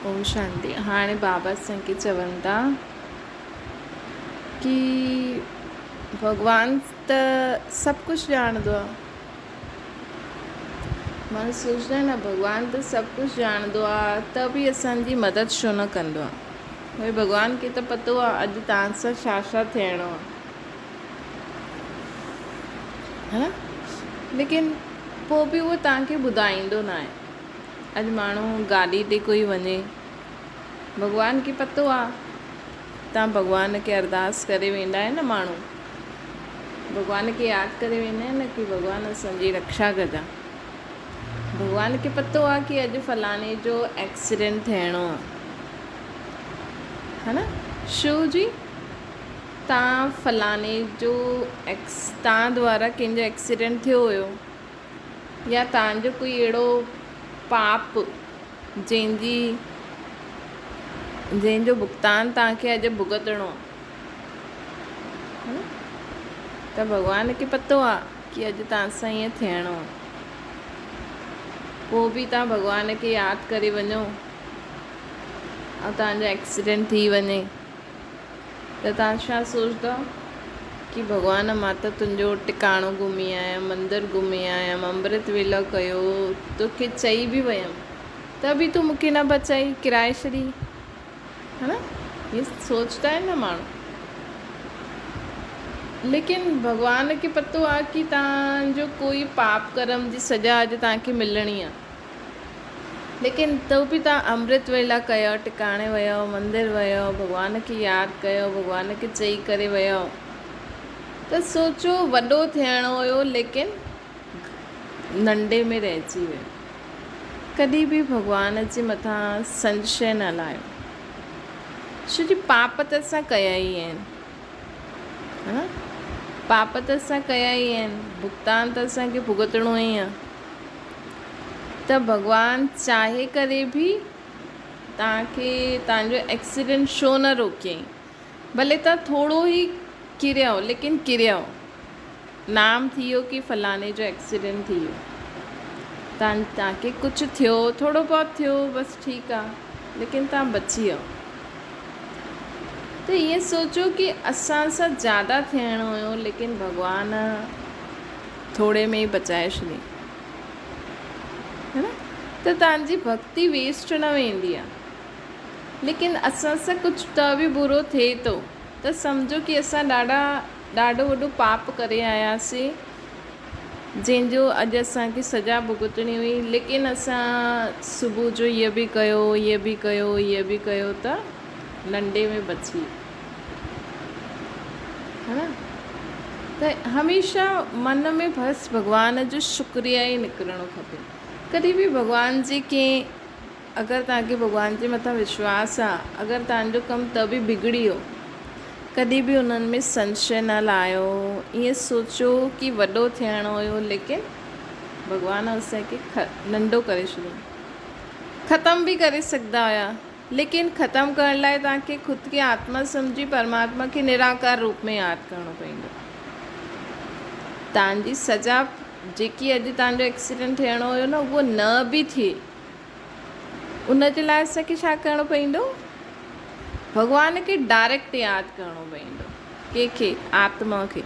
ओम शांति। हाणे बाबा असांखे चवनि था की भॻवानु त सभु कुझु ॼाणंदो आहे। माण्हू सोचंदा आहिनि न भॻवानु त सभु कुझु ॼाणंदो आहे त बि असांजी मदद छो न कंदो आहे। भई भॻवान खे त पतो आहे अॼु तव्हां सां छा छा थियणो आहे, है न। लेकिन पोइ बि उहो तव्हांखे ॿुधाईंदो न आहे। अॼु माण्हू गाॾी ते कोई वञे, भॻवान खे पतो आहे तव्हां भॻवान खे अरदास करे वेंदा आहियो न, माण्हू भॻवान खे यादि करे वेंदा आहिनि न की भॻवानु असांजी रक्षा कजां। भॻवान खे पतो आहे की अॼु फलाणे जो एक्सीडेंट थियणो आहे, है न। शो जी तव्हां फलाणे जो तव्हां द्वारा कंहिंजो एक्सीडेंट थियो हुयो, या तव्हांजो कोई अहिड़ो पाप जंहिंजो भुगतान तव्हांखे अॼु भुगतणो आहे, त भॻवान खे पतो आहे की अॼु तव्हां सां ईअं थियणो आहे। पोइ बि तव्हां भॻवान खे यादि करे वञो ऐं तव्हांजो एक्सीडेंट थी वञे त तव्हां छा सोचंदव की भॻवान मां त तुंहिंजो टिकाणो घुमी आयमि, मंदरु घुमी आयमि, अमृत वेलो कयो, तोखे चई बि वियमि त बि तूं मूंखे न बचाई, किराए छॾी, है न। ये सोचता है न माण्हू। लेकिन भॻवान खे पतो आहे की तव्हांजो कोई पाप कर्म जी सज़ा अॼु तव्हांखे मिलणी आहे। लेकिन तो बि तव्हां अमृत वेला कयो, टिकाणे वियो, मंदरु वियो, भॻवान खे यादि कयो, भॻवान खे चई करे वियो, त सोचो वॾो थियणो हुयो लेकिन नंढे में रहिजी वियो। कॾहिं बि भॻवान जे मथां संशय न लायो, छो जी पाप त असां कया ई आहिनि, है न। पाप त असां कया ई आहिनि, भुगतान त असांखे भुगतणो ई आहे। त भॻवानु चाहे करे बि तव्हांखे तव्हांजो एक्सीडेंट छो न रोकियईं। भले तव्हां थोरो ई किरियो, लेकिन किरियो, नाम थी वियो की फलाणे जो एक्सीडेंट थी वियो, तव्हांखे कुझु थियो, थोरो बहुत थियो, बसि ठीकु आहे, लेकिन तव्हां बची वियो। त ईअं सोचो की असां सां ज़्यादा थियणो हुयो, लेकिन भॻवानु थोरे में ई बचाए छॾियईं, है न। त तव्हांजी भक्ति वेस्ट न वेंदी आहे। लेकिन असां सां कुझु त बि बुरो थिए थो त सम्झो की असां ॾाढो वॾो पाप करे आयासीं, जंहिंजो अॼु असांखे सज़ा भुगतणी हुई। लेकिन असां सुबुह जो इहो बि कयो, इहो बि कयो, इहो बि कयो, त नंढे में बची, है न। त हमेशह मन में बसि भॻवान जो शुक्रिया ई निकिरणो खपे। कॾहिं बि भॻवान जे कंहिं, अगरि तव्हांखे भॻवान जे मथां विश्वास आहे, अगरि तव्हांजो कमु त बि बिगड़ी वियो, कॾहिं बि उन्हनि में संशय न लायो। ईअं सोचो कि वॾो थियणो हुयो, लेकिन भॻवानु असांखे नंढो करे छॾियो। ख़तमु बि करे सघंदा हुया, लेकिन ख़तमु करण लाइ तव्हांखे ख़ुदि खे आत्मा सम्झी परमात्मा खे निराकार रूप में यादि करिणो पवंदो। तव्हांजी सज़ा जेकी अॼु तव्हांजो एक्सीडेंट थियणो हुयो न, उहो न बि थिए, उन जे लाइ असांखे छा करिणो पवंदो, भॻवान खे डायरेक्ट यादि करिणो पवंदो। कंहिंखे, आत्मा खे,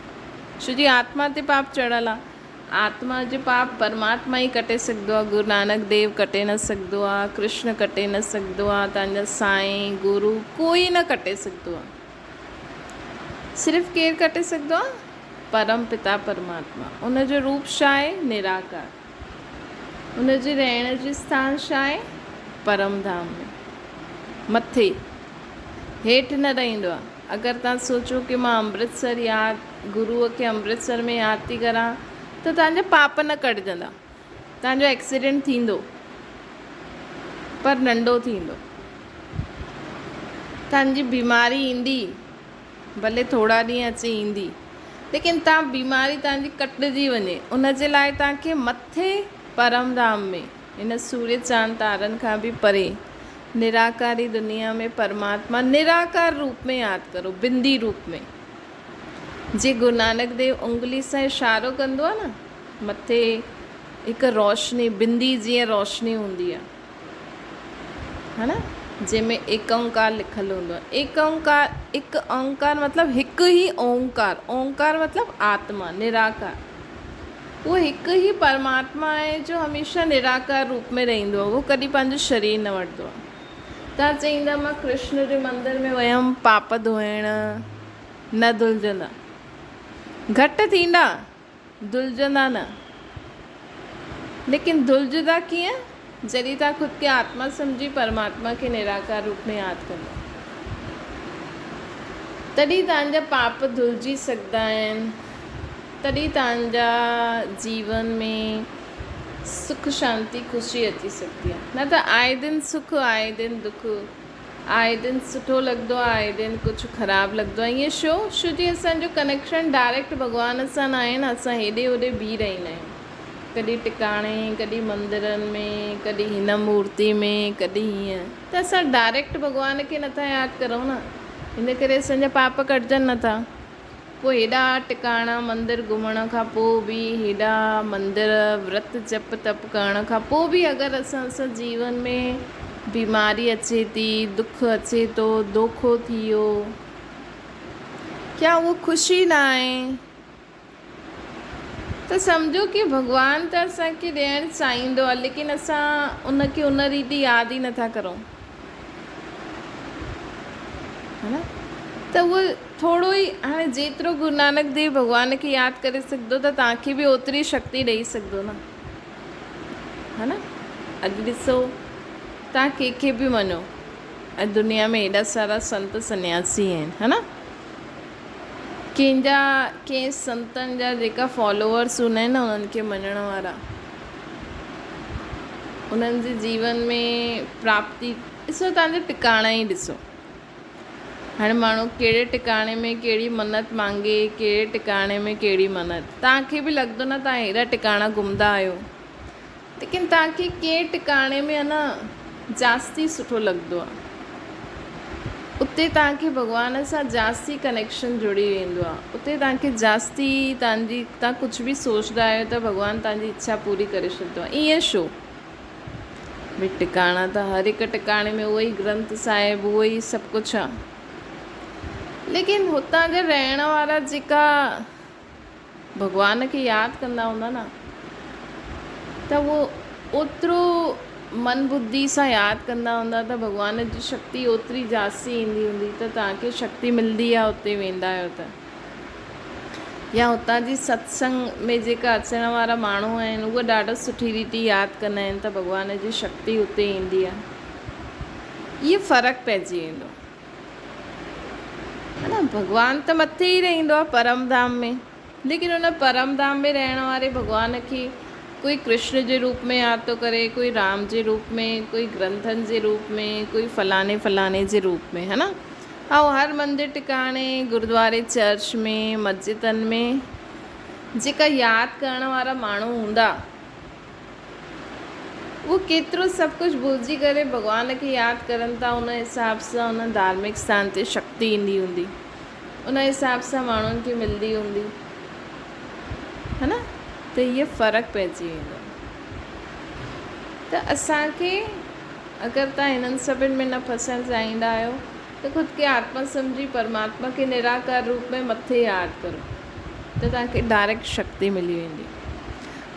छो जी आत्मा ते पाप चढ़ियल आहे। आत्मा जो पाप परमात्मा ई कटे सघंदो आहे, गुरु नानक देव कटे न सघंदो आहे, कृष्ण कटे न सघंदो आहे, तव्हांजा साईं गुरु कोई न कटे सघंदो आहे। सिर्फ़ु केरु कटे सघंदो आहे, परम पिता परमात्मा। उनजो रूप छा आहे, निराकार। उनजे रहण जो स्थान छा आहे, परम धाम में, मथे, हेठि न रहंदो आहे। अगरि तव्हां सोचो कि मां अमृतसर यादि, गुरूअ खे अमृतसर में यादि थी करां, त तव्हांजा पाप न कटिजंदा। तव्हांजो एक्सीडेंट थींदो, पर नंढो थींदो। तव्हांजी बीमारी ईंदी, भले थोरा ॾींहं अची ईंदी, लेकिन तव्हां बीमारी तव्हांजी कटिजी वञे, उन जे लाइ तव्हांखे मथे परम धाम में, हिन सूर्य चांद तारनि खां बि परे, निराकारी दुनिया में परमात्मा निराकार रूप में यादि करो, बिंदी रूप में। जे गुरु नानक देव उंगली सां इशारो कंदो आहे न, मथे हिकु रोशनी, बिंदी जीअं रोशनी हूंदी आहे, है न। जंहिंमें एक ओंकार लिखियल हूंदो आहे। एक ओंकार मतिलबु हिकु ई ओंकार, ओंकार मतिलबु आत्मा, निराकार। उहो हिकु ई परमात्मा आहे जो हमेशह निराकार रूप में रहंदो आहे, उहो कॾहिं पंहिंजो शरीर न वठंदो आहे। तव्हां चईंदा मां कृष्ण जे मंदर में वियमि पाप धोइण, न धुलजंदा, घटि थींदा, धुलजंदा न। लेकिन धुलजंदा कीअं? जॾहिं तव्हां ख़ुदि खे आत्मा सम्झी परमात्मा खे निराकार रूप में यादि कंदा, तॾहिं तव्हांजा पाप धुलिजी सघंदा आहिनि, तॾहिं तव्हांजा जीवन में सुख शांती ख़ुशी अची सघंदी आहे। न त आए दिन सुख, आए दिन दुख, आए दिन सुठो लॻंदो आहे, आए दिन कुझु ख़राबु लॻंदो आहे। ईअं छो जी असांजो कनेक्शन डायरेक्ट भॻवान सां न आहे न। असां हेॾे होॾे बीह रहंदा आहियूं, कॾहिं टिकाणे, कॾहिं मंदरनि में, कॾहिं हिन मूर्ति में, कॾहिं हीअं। त असां डायरेक्ट भॻवान खे नथा यादि करूं न, हिन करे असांजा पाप कटजनि नथा। पोइ हेॾा टिकाणा मंदर घुमण खां पोइ बि, हेॾा मंदर व्रत जप तप करण खां पोइ बि अगरि असां जीवन में बीमारी अचे थी, दुख अचे थो, दोखो थी वियो, क्या उहो ख़ुशी न आहे? त सम्झो कि भॻवान त असांखे ॾियणु चाहींदो आहे, लेकिन असां उनखे उन रीति यादि ई नथा करूं, है न। त उहो थोरो ई, हाणे जेतिरो गुरु नानक देव भॻवान खे यादि करे सघंदो त तव्हांखे बि ओतिरी शक्ति ॾेई सघंदो न, है न। अॼु ॾिसो, तव्हां कंहिंखे बि मञो, अॼु दुनिया में एॾा सारा संत सन्यासी आहिनि, है न। कंहिं संतनि जा जेका फॉलोअर्स हूंदा आहिनि न, उन्हनि खे मञण वारा, उन्हनि जे जीवन में प्राप्ति, ॾिसो तव्हांजा टिकाणा ई ॾिसो। हाणे माण्हू कहिड़े टिकाणे में कहिड़ी मन्नत मांगे, कहिड़े टिकाणे में कहिड़ी मन्नत, तव्हांखे बि लॻंदो न तव्हां हेॾा टिकाणा घुमंदा आहियो, लेकिन तव्हांखे कंहिं टिकाणे में आहे न जास्ती सुठो लॻंदो आहे, उते तव्हांखे भॻवान सां जास्ती कनेक्शन जुड़ी वेंदो आहे, उते तव्हांखे जास्ती तव्हां कुझु बि सोचंदा आहियो त भॻवानु तव्हांजी इच्छा पूरी करे छॾींदो आहे। ईअं छो? भई टिकाणा त हर हिकु टिकाणे में उहो ई ग्रंथ साहिब, उहो ई सभु कुझु आहे, लेकिन हुतां जा रहण वारा जेका भॻवान खे यादि कंदा हूंदा न, त उहो ओतिरो मन बुद्धि सां यादि कंदा हूंदा त भॻवान जी शक्ति ओतिरी जास्ती ईंदी हूंदी, त तव्हांखे शक्ति मिलंदी आहे उते वेंदा आहियो त। या हुतां जी सत्संग में जेका अचण वारा माण्हू आहिनि, उहे ॾाढो सुठी रीति यादि कंदा आहिनि त भॻवान जी शक्ति उते ईंदी आहे। इहो फ़र्क़ु पइजी वेंदो, है न। भॻवान त मथे ई रहंदो आहे परम धाम में, लेकिन उन परम धाम में रहण वारे भॻवान खे कोई कृष्ण जे रूप में यादि थो करे, कोई राम जे रूप में, कोई ग्रंथनि जे रूप में, कोई फलाने फलाने जे रूप में, है न। ऐं हर मंदिर टिकाणे, गुरुद्वारे, चर्च में, मस्जिदनि में जेका यादि करण वारा माण्हू हूंदा, उहो केतिरो सभु कुझु भुलिजी करे भॻवान खे यादि करनि था। उन हिसाब सां उन धार्मिक स्थान ते शक्ति ईंदी हूंदी, उन हिसाब सां माण्हुनि खे मिलंदी हूंदी, है न। त इहो फ़र्क़ु पइजी वेंदो। त असांखे अगरि तव्हां हिननि सभिनि में न फसणु चाहींदा आहियो त ख़ुदि खे आत्मा सम्झी परमात्मा खे निराकार रूप में मथे यादि करो, त तव्हांखे डायरेक्ट शक्ति मिली वेंदी,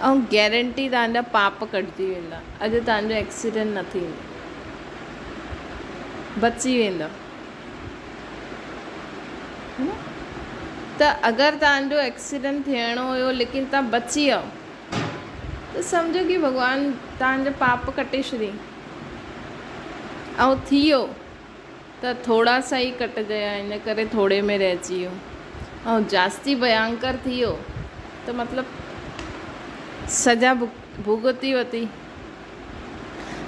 ऐं गैरेंटी तव्हांजा पाप कटिजी वेंदा। अॼु तव्हांजो एक्सीडेंट न थींदो, बची वेंदा, है न। त अगरि तव्हांजो एक्सीडेंट थियणो हुयो लेकिन तव्हां बची वियो, त सम्झो कि भॻवानु तव्हांजा पाप कटे छॾी। ऐं थी वियो त थोरा सा ई कटिजया, इन करे थोरे में रहिजी वियो। ऐं जास्ती भयंकर थी वियो त मतिलबु सजा भुगती वरिती।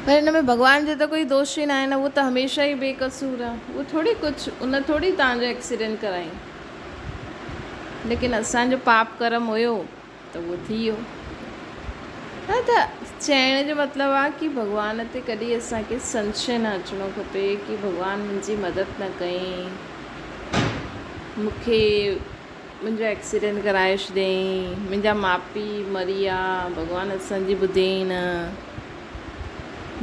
पर हिन में भॻवान जो त कोई दोष ई न आहे न, उहो त हमेशह ई बेकसूर आहे, उहो थोरी कुझु, उन थोरी तव्हांजो एक्सीडेंट कराई, लेकिन असांजो पाप कर्म हुयो त उहो थी वियो। हा, त चइण जो मतिलबु आहे कि भॻवान ते कॾहिं असांखे संशय न अचिणो खपे कि भॻवानु मुंहिंजी मदद न कयईं, मूंखे मुंहिंजो एक्सीडेंट कराए छॾियईं, मुंहिंजा माउ पीउ मरी विया, भॻवानु असांजी ॿुधई न,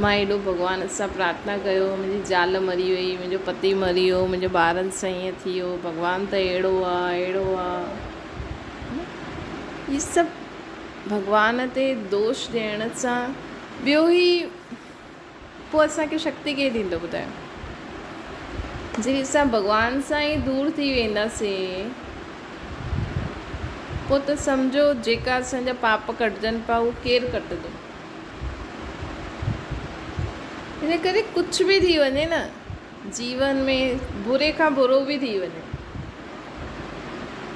मां एॾो भॻवान सां प्रार्थना कयो, मुंहिंजी ज़ाल मरी वई, मुंहिंजो पति मरी वियो, मुंहिंजे ॿारनि सां ईअं थी वियो, भॻवान त अहिड़ो आहे अहिड़ो आहे। इहे सभु भॻवान ते दोष ॾियण सां ॿियो ई पोइ असांखे शक्ति केरु ॾींदो ॿुधायो। जॾहिं असां भॻवान सां ई दूरि थी वेंदासीं पोइ त सम्झो जेका असांजा पाप कटजनि पिया उहो केरु कटंदो। इन करे कुझु बि थी वञे न जीवन में, बुरे खां बुरो बि थी वञे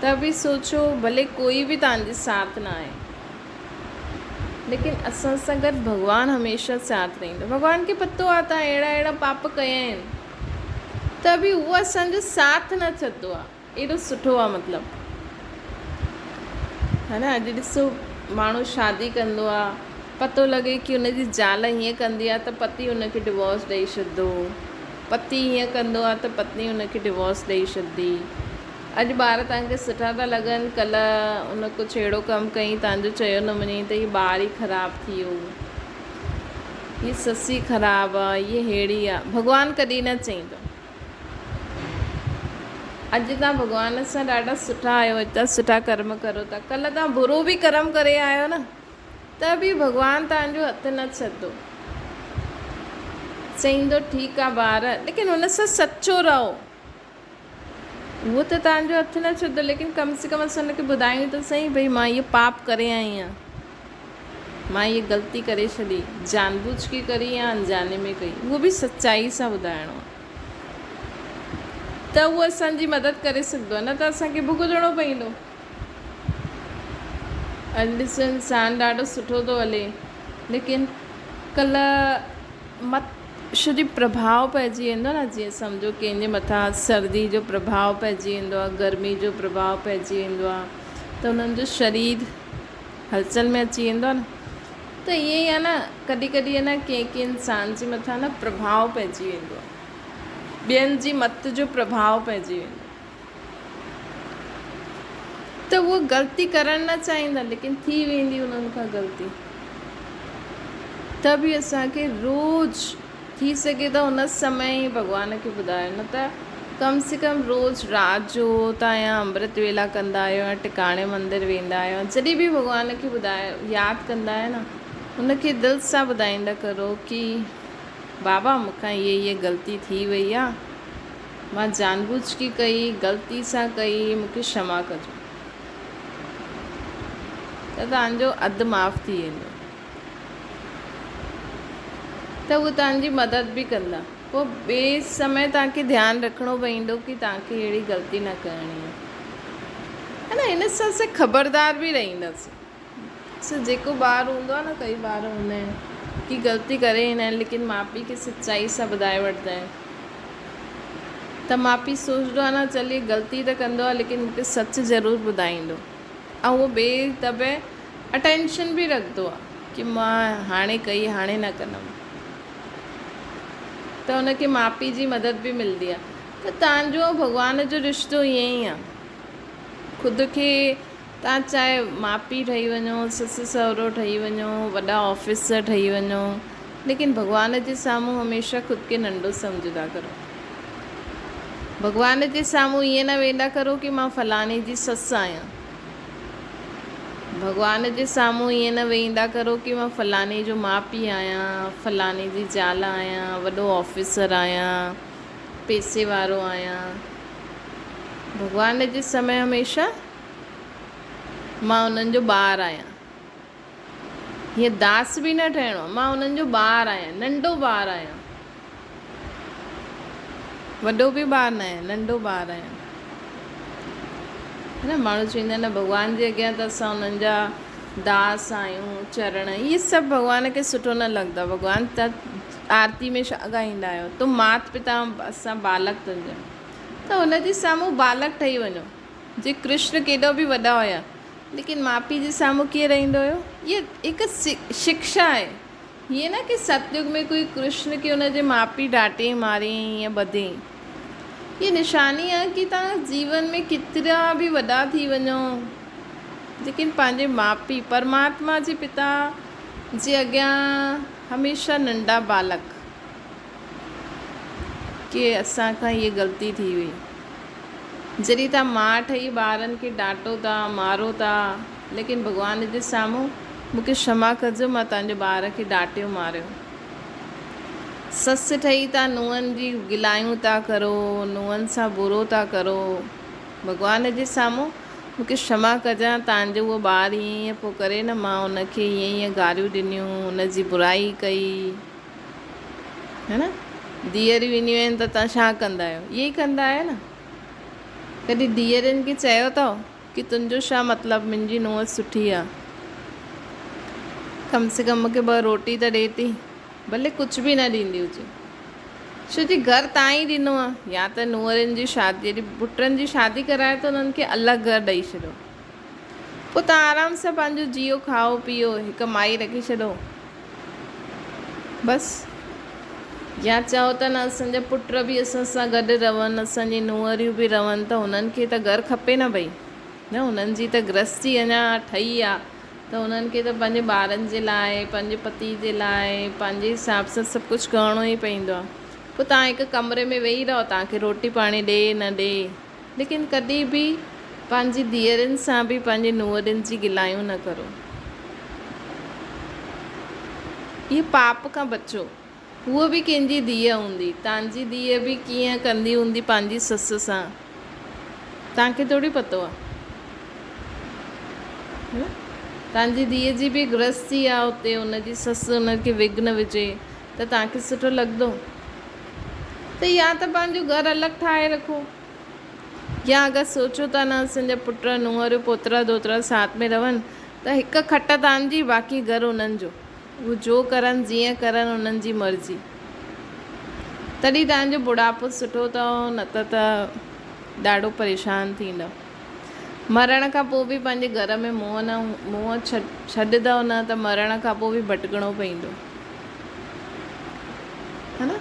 त बि सोचो भले कोई बि तव्हांजे साथ न आहे, लेकिन असां सां गॾु भॻवानु हमेशह साथ रहंदो। भॻवान खे पतो आहे तव्हां अहिड़ा अहिड़ा पाप कया आहिनि त बि उहो असांजो साथ न छॾंदो आहे। एॾो सुठो आहे मतिलबु, है न। अॼु ॾिसो माण्हू शादी कंदो आहे, पतो लॻे कि हुनजी ज़ाल हीअं कंदी आहे त पति हुनखे डिवोर्स ॾेई छॾंदो, पति हीअं कंदो आहे त पत्नी हुनखे डिवोर्स ॾेई छॾंदी। अॼु ॿार तव्हांखे सुठा था लॻनि, कल्ह हुन कुझु अहिड़ो कमु कई तव्हांजो चयो न मञी त हीअ ॿार ई ख़राबु थी वियो, हीअ ससी ख़राबु आहे, हीअ अहिड़ी आहे। भॻवानु कॾहिं न चईंदो। अॼु तव्हां भॻवान सां ॾाढा सुठा आहियो, एतिरा सुठा कर्म करो था, कल्ह तव्हां बुरो बि कर्म करे आहियो न त बि भॻवानु तव्हांजो हथु न छॾंदो। चईंदो ठीकु आहे ॿार, लेकिन हुन सां सचो रहो। उहो त तव्हांजो हथु न छॾंदो, लेकिन कम से कम असां हुनखे ॿुधायूं त सही भई मां इहो पाप करे आई आहियां, मां इहा ग़लती करे छॾी, जानबूझ के करी या अनजाने में कई, उहो बि सचाई सां ॿुधाइणो आहे त उहो असांजी मदद करे सघंदो आहे, न त असांखे भुगतणो पवंदो। अॼु ॾिसो इंसानु ॾाढो सुठो थो हले, लेकिन कल्ह मच्छर जो प्रभाव पइजी वेंदो न, जीअं सम्झो कंहिंजे मथां सर्दी जो प्रभाव पइजी वेंदो आहे, गर्मी जो प्रभाव पइजी वेंदो आहे त उन्हनि जो शरीर हलचल में अची वेंदो आहे न। त ईअं ई आहे न, कॾहिं कॾहिं आहे न कंहिं इंसान जे मथां न प्रभाव पइजी वेंदो आहे, ॿियनि जी मत जो प्रभाव पइजी वेंदो त उहो ग़लती करणु न चाहींदा, लेकिन थी वेंदी उन्हनि खां ग़लती। त बि असांखे रोज़ु थी सघे त हुन समय ई भॻवान खे ॿुधायो, न त कम से कम रोज़ु राति जो तव्हां या अमृत वेला कंदा आहियो या टिकाणे मंदरु वेंदा आहियो, जॾहिं बि भॻवान खे ॿुधायो यादि कंदा आहियो न, हुनखे दिलि सां ॿुधाईंदा करो कि बाबा मूंखां हीअ ग़लती थी वई आहे, मां जानबूझ के कई, ग़लती सां कई, मूंखे क्षमा कजो, त तव्हांजो अधु माफ़ु थी वेंदो, त उहो तव्हांजी मदद बि कंदा। पोइ ॿिए समय तव्हांखे ध्यानु रखिणो पवंदो कि तव्हांखे अहिड़ी ग़लती न करणी आहे, है न। इन सां असां ख़बरदार बि रहंदासीं। ॾिसो जेको ॿार हूंदो आहे न, कई ॿार हूंदा आहिनि कि ग़लती करे ईंदा आहिनि, लेकिन माउ पीउ खे सचाई सां ॿुधाए वठंदा आहिनि त माउ पीउ सोचंदो आहे न चल इहे ग़लती त कंदो आहे, लेकिन मूंखे सच ज़रूरु ॿुधाईंदो, ऐं उहो ॿिए दफ़े अटेंशन बि रखंदो आहे कि मां हाणे कई, हाणे न कंदमि, त हुनखे माउ पीउ जी मदद बि मिलंदी आहे। त तव्हांजो भॻवान जो रिश्तो ईअं ई आहे। ख़ुदि खे तव्हां चाहे माउ पीउ ठही वञो, ससु सहुरो ठही वञो, वॾा ऑफिसर ठही वञो, लेकिन भॻवान जे साम्हूं हमेशह ख़ुदि खे नंढो सम्झंदा करो। भॻवान जे साम्हूं ईअं न वेंदा करो कि मां फलाणे जी ससु आहियां, भॻवान जे साम्हूं ईअं न वेंदा करो कि मां फलाणे जो माउ पीउ आहियां, फलाणे जी ज़ाल आहियां, वॾो ऑफिसर आहियां, पैसे वारो आहियां। भॻवान जे समय हमेशह मां उन्हनि जो ॿारु आहियां, हीअं दास बि न ठहिणो, मां उन्हनि जो ॿारु आहियां, नंढो ॿारु आहियां, वॾो बि ॿारु न आहियां, नंढो ॿारु आहियां, है न। माण्हू चवंदा आहिनि न भॻवान जे अॻियां त असां उन्हनि जा दास आहियूं, चरण, इहे सभु भॻवान खे सुठो न लॻंदो। भॻवान त आरती में छा ॻाईंदा आहियो, तुम मात पिता असां बालक तुंहिंजा, त हुन जे साम्हूं बालक ठही वञो। जे कृष्ण केॾो बि वॾा हुया, लेकिन माउ पीउ जे साम्हूं कीअं रहंदो हुयो, इहा हिकु शिक्षा आहे। हीअं न कि सतयुग में कोई कृष्ण खे हुनजे माउ पीउ डांटे मारियईं या ॿधईं, ये निशानी आहे कि तव्हां जीवन में केतिरा बि वॾा थी वञो, लेकिन पंहिंजे माउ पीउ परमात्मा जे पिता जे अॻियां हमेशा नंढा बालक कि असां खां ये ग़लती थी हुई। जॾहिं तव्हां माउ ठही ॿारनि खे डांटो था मारो था, लेकिन भॻवान जे साम्हूं मूंखे क्षमा कजो, मां तव्हांजे ॿार खे डांटियो मारियो। ससु ठही तव्हां नुंहंनि जी गिलायूं था करो, नुंहंनि सां बुरो था करो, भॻवान जे साम्हूं मूंखे क्षमा कजां, तव्हांजो उहो ॿारु ईअं ईअं पोइ करे न, मां उनखे ईअं ईअं गारियूं ॾिनियूं, उनजी बुराई कई, है न। धीअरूं ईंदियूं आहिनि त तव्हां छा कंदा आहियो? इहे ई कंदा आहियो न। कॾहिं धीअरुनि खे चयो अथव कि तुंहिंजो छा मतिलबु, मुंहिंजी नुंहुं सुठी आहे, कम से कम मूंखे 2 रोटी त ॾिए थी, भले कुझु बि न ॾींदी हुजे, छो जी घर तव्हां ई ॾिनो आहे। या त नुंहरुनि जी शादी, पुटनि जी शादी कराए त उन्हनि खे अलॻि घरु ॾेई छॾियो, पोइ तव्हां आराम सां पंहिंजो जियो खाओ पीओ, हिकु माई रखी छॾो बसि। या चओ त न असांजा पुट बि असां सां गॾु रहनि, असांजी नुंहरियूं बि रहनि, त उन्हनि खे त घरु खपे न भई, न उन्हनि जी त गृहस्थी अञा ठही आहे, त उन्हनि खे त पंहिंजे ॿारनि जे लाइ, पंहिंजे पति जे लाइ, पंहिंजे हिसाब सां सभु कुझु करिणो ई पवंदो आहे। पोइ तव्हां हिकु कमरे में वेही रहो, तव्हांखे रोटी पाणी ॾे न ॾे, लेकिन कॾहिं बि पंहिंजी धीअरुनि सां बि पंहिंजे नुंहरुनि जी गिलायूं न करो। इहे पाप खां बचो। उहा बि कंहिंजी धीअ हूंदी, तव्हांजी धीअ बि कीअं कंदी हूंदी पंहिंजी ससु सां, तव्हांखे थोरी पतो आहे। तव्हांजी धीअ जी बि गृहस्थी आहे, उते उनजी ससु उनखे विघ्न विझे त तव्हांखे सुठो लॻंदो? त या त पंहिंजो घरु अलॻि ठाहे रखो, या अगरि सोचो था न असांजा पुट नुंहरूं पोतरा दोतरा साथ में रहनि, त हिकु खट तव्हांजी, बाक़ी घरु उन्हनि जो, उहो जो करनि जीअं करनि उन्हनि जी मर्ज़ी। तॾहिं तव्हांजो बुढ़ापो सुठो अथव, न त ॾाढो परेशान थींदव। मरण खां पोइ बि पंहिंजे घर में मुंहुं छॾंदव न, त मरण खां पोइ बि भटकणो पवंदो, है न।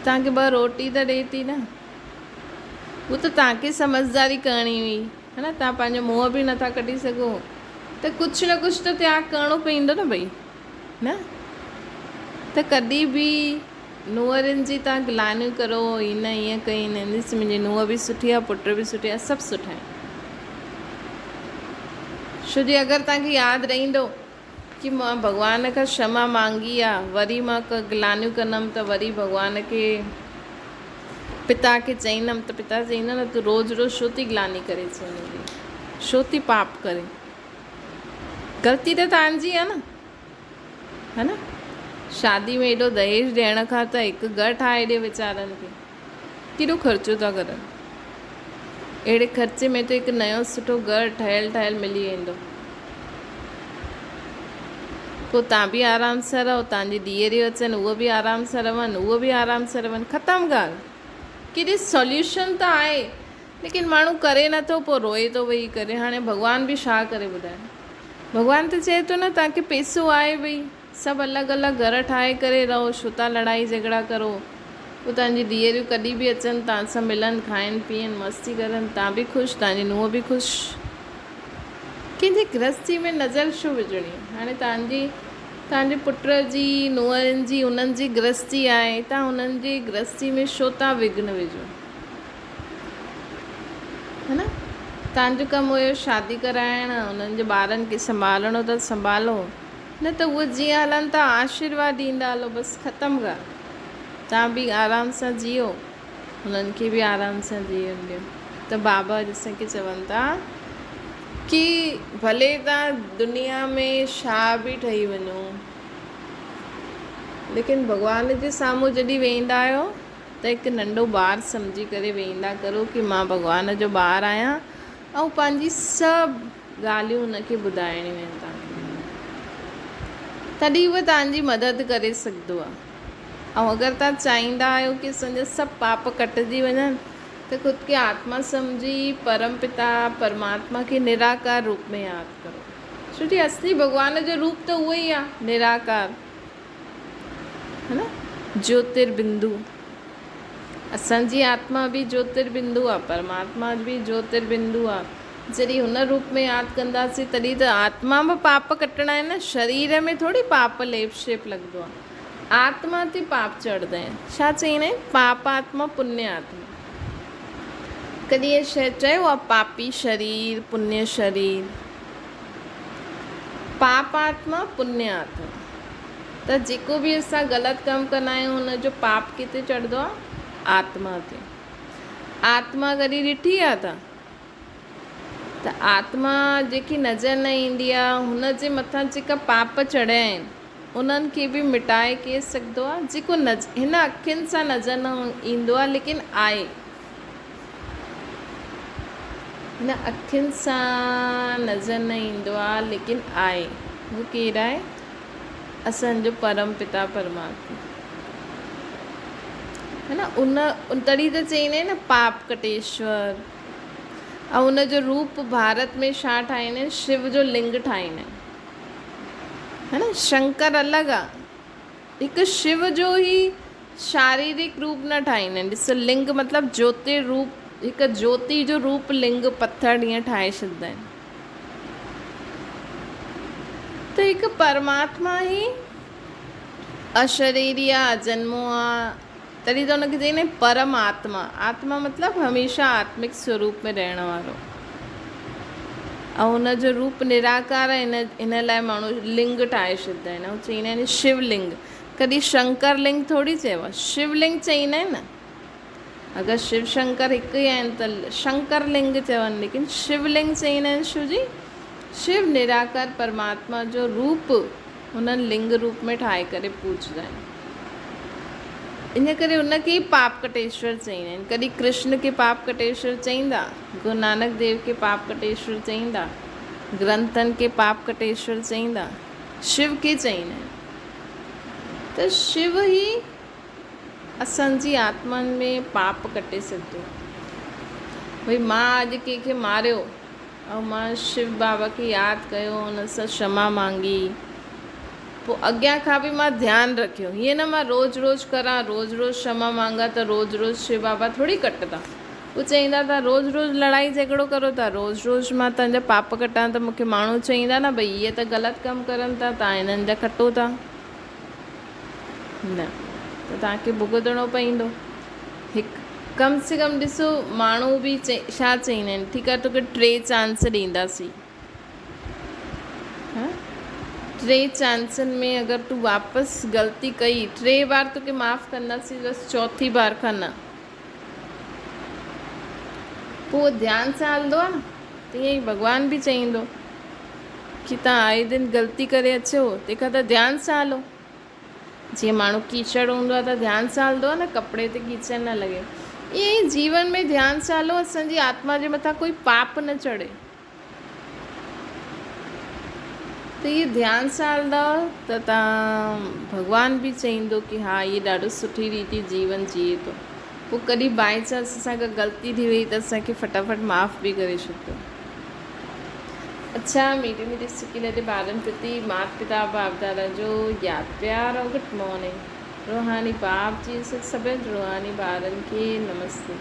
तव्हांखे 2 रोटी त ॾिए थी न, उहो त तव्हांखे समझदारी करणी हुई, है न। तव्हां पंहिंजो मुंहुं बि नथा कढी सघो, त कुझु न कुझु त त्याग करिणो पवंदो न भई, न। त कॾहिं बि नुंहरुनि जी तव्हां गिलानियूं करो, हीअ न हीअं कई न, मुंहिंजी नुंहुं बि सुठी आहे, पुट बि सुठी आहे, सभु सुठा आहिनि। छो जी अगरि तव्हांखे यादि रहंदो कि मां भॻवान खां क्षमा मांगी आहे, वरी मां गिलानियूं कंदमि त वरी भॻवान खे, पिता खे चईंदमि त पिता चईंदा न तूं रोज़ु रोज़ु छो थी गिलानी करे, छो थी पाप करे, ग़लती त तव्हांजी आहे न, है न। शादी में एॾो दहेज ॾियण खां त हिकु घरु ठाहे ॾिए वीचारनि खे, केॾो ख़र्चो था करनि। अहिड़े ख़र्चे में त हिकु नयो सुठो घरु ठहियलु मिली वेंदो, पोइ तव्हां बि आराम सां रहो, तव्हांजी धीअरियूं अचनि उहो बि आराम सां रहनि, उहो बि आराम सां रहनि, ख़तमु ॻाल्हि। केॾी सॉल्यूशन त आहे, लेकिन माण्हू करे नथो, पोइ रोए थो वेही करे। हाणे भॻवान बि छा करे ॿुधाए? भॻवान त चए थो न तव्हांखे पैसो आहे भई, सभु अलॻि अलॻि घर ठाहे करे रहो, छो था लड़ाई झगड़ा करो? पोइ तव्हांजी धीअरियूं कॾहिं बि अचनि, तव्हां सां मिलनि, खाइनि पीअनि, मस्ती करनि, तव्हां बि ख़ुशि, तव्हांजी नुंहुं बि ख़ुशि। कंहिंजी गृहस्थी में नज़र छो विझणी? हाणे तव्हांजे पुट जी, नुंहरुनि जी, उन्हनि जी गृहस्थी आहे, तव्हां उन्हनि जी गृहस्थी में छो था विघ्न विझो, है न। तव्हांजो कमु हुयो शादी कराइणु, उन्हनि जे ॿारनि खे संभालणो त संभालो, न त उहे जीअं हलनि था आशीर्वाद ॾींदा हलो, बसि ख़तमु ॻाल्हि। तव्हां बि आराम सां जियो, उन्हनि खे बि आराम सां जीअण ॾियो। त बाबा असांखे चवनि था कि भले तव्हां दुनिया में छा बि ठही वञो, लेकिन भॻवान जे साम्हूं जॾहिं वेंदा आहियो त हिकु नंढो ॿारु सम्झी करे वेंदा करो कि मां भॻवान जो ॿारु आहियां, ऐं पंहिंजी सभु ॻाल्हियूं हुनखे ॿुधाइणियूं आहिनि तव्हांखे, तॾहिं उहो तव्हांजी मदद करे सघंदो आहे। ऐं अगरि तव्हां चाहींदा आहियो कि असांजा सभु पाप कटिजी वञनि, त ख़ुदि खे आत्मा सम्झी परमपिता परमात्मा खे निराकार रूप में यादि करो, छो कि असली भॻवान जो रूप त उहो ई आहे, निराकार, है न, ज्योतिर्बिंदु। असांजी आत्मा बि ज्योतिर्बिंदु आहे, परमात्मा बि ज्योतिर्बिंदु आहे, जॾहिं हुन रूप में यादि कंदासीं तॾहिं त आत्मा में पाप कटणा आहिनि न, शरीर में थोरी पाप लेप शेप लॻंदो आहे। आत्मा ते पाप चढ़ंदा आहिनि। छा चईंदा आहिनि? पाप आत्मा पुण्य आत्मा। कॾहिं इहा शइ चयो आहे पापी शरीर पुण्य शरीर? पाप आत्मा पुण्य आत्मा। त जेको बि असां ग़लति कमु कंदा आहियूं हुनजो पाप किथे चढ़ंदो आहे? आत्मा ते। आत्मा कॾहिं ॾिठी आहे त आत्मा जेकी नज़र न ईंदी आहे हुन जे मथां जेका पाप चढ़िया आहिनि उन्हनि खे बि मिटाए के सघंदो आहे, जेको हिन अखियुनि सां नज़र न ईंदो आहे लेकिन आहे। हिन अखियुनि सां नज़र न ईंदो आहे लेकिन आहे। उहो केरु आहे? असांजो परम पिता परमात्मा है न। उन तॾहिं त चईंदा आहिनि न पाप कटेश्वर। ऐं उनजो रूप भारत में छा ठाहींदा आहिनि? शिव जो लिंग ठाहींदा आहिनि, है न। शंकर अलॻि आहे, हिकु शिव जो ई शारीरिक रूप न ठाहींदा आहिनि। ॾिस, लिंग मतिलबु ज्योति रूप, हिकु ज्योति जो रूप लिंग पत्थर ईअं ठाहे छॾंदा आहिनि। त हिकु परमात्मा ई अशरीरी आहे, अजन्मो आहे, तॾहिं त हुनखे चईंदा आहिनि परमात्मा। आत्मा मतिलबु हमेशह आत्मिक स्वरूप में रहण वारो। ऐं हुनजो रूप निराकार आहे। इन लाइ माण्हू लिंग ठाहे छॾंदा आहिनि ऐं चईंदा आहिनि शिवलिंग। कॾहिं शंकर लिंग थोरी चयो आहे, शिवलिंग चईंदा आहिनि न। अगरि शिव शंकर हिकु ई आहिनि त शंकर लिंग चवनि, लेकिन शिवलिंग चईंदा आहिनि शिव जी। शिव निराकार परमात्मा जो रूप हुननि लिंग रूप में ठाहे करे पूजंदा आहिनि। इन करे हुनखे ई पाप कटेश्वर चईंदा आहिनि। कॾहिं कृष्ण खे पाप कटेश्वर चईंदा, गुरु नानक देव खे पाप कटेश्वर चईंदा, ग्रंथनि खे पाप कटेश्वर चईंदा, शिव खे चईंदा आहिनि। त शिव ई असांजी आत्मनि में पाप कटे सघंदो। भई मां अॼु कंहिंखे मारियो ऐं मां शिव बाबा खे यादि कयो, हुन सां क्षमा मांगी, पोइ अॻियां खां बि मां ध्यानु रखियो। हीअं न मां रोज़ु रोज़ु करां, रोज़ु रोज़ु क्षमा मांगा त रोज़ु रोज़ु शिव बाबा थोरी कटंदा। उहे चईंदा था रोज़ु रोज़ु लड़ाई झगड़ो करो था, रोज़ु रोज़ु मां तव्हांजा पाप कटां त मूंखे माण्हू चईंदा न भई इहे त ग़लति कमु करनि था, तव्हां हिननि जा कटो था। न, त तव्हांखे भुगतणो पवंदो। हिकु कम से कम ॾिसो, माण्हू बि छा चईंदा आहिनि, ठीकु आहे तोखे 3 चांस ॾींदासीं। हा, 3 चांसनि में अगरि तूं वापसि ग़लती कई, 3 बार तोखे माफ़ु कंदासीं, बसि 4थी बार खां न। पोइ ध्यानु सां हलंदो आहे न। तीअं ई भॻवानु बि चईंदो कि तव्हां आए दिन ग़लती करे अचो, तंहिंखां त ध्यानु सां हलो। जीअं माण्हू कीचड़ हूंदो आहे त ध्यानु सां हलंदो आहे न, कपिड़े ते कीचड़ न लॻे। ईअं ई जीवन में ध्यानु सां हलो, असांजी आत्मा जे मथां कोई पाप न चढ़े। त इहे ध्यानु सां हलंदा त तव्हां, भॻवानु बि चईंदो कि हा इहे ॾाढो सुठी रीति जीवन जीए थो। पोइ कॾहिं बाई चांस असांखां ग़लती थी वई त असांखे फटाफट माफ़ु बि करे छॾियो। अच्छा, मीठे मीठे सिकी लॾे ॿारनि प्रति माता पिता बाप दादा जो यादि प्यार और गुड मॉर्निंग। रूहानी बाप जी सभिनि रूहानी ॿारनि खे नमस्ते।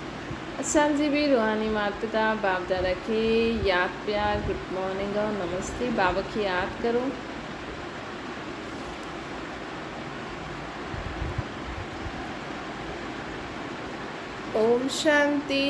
असांजी बि रूहानी माता पिता बाप दादा खे यादि प्यार गुड मॉर्निंग और नमस्ते। बाबा खे यादि करो। ओम शांति।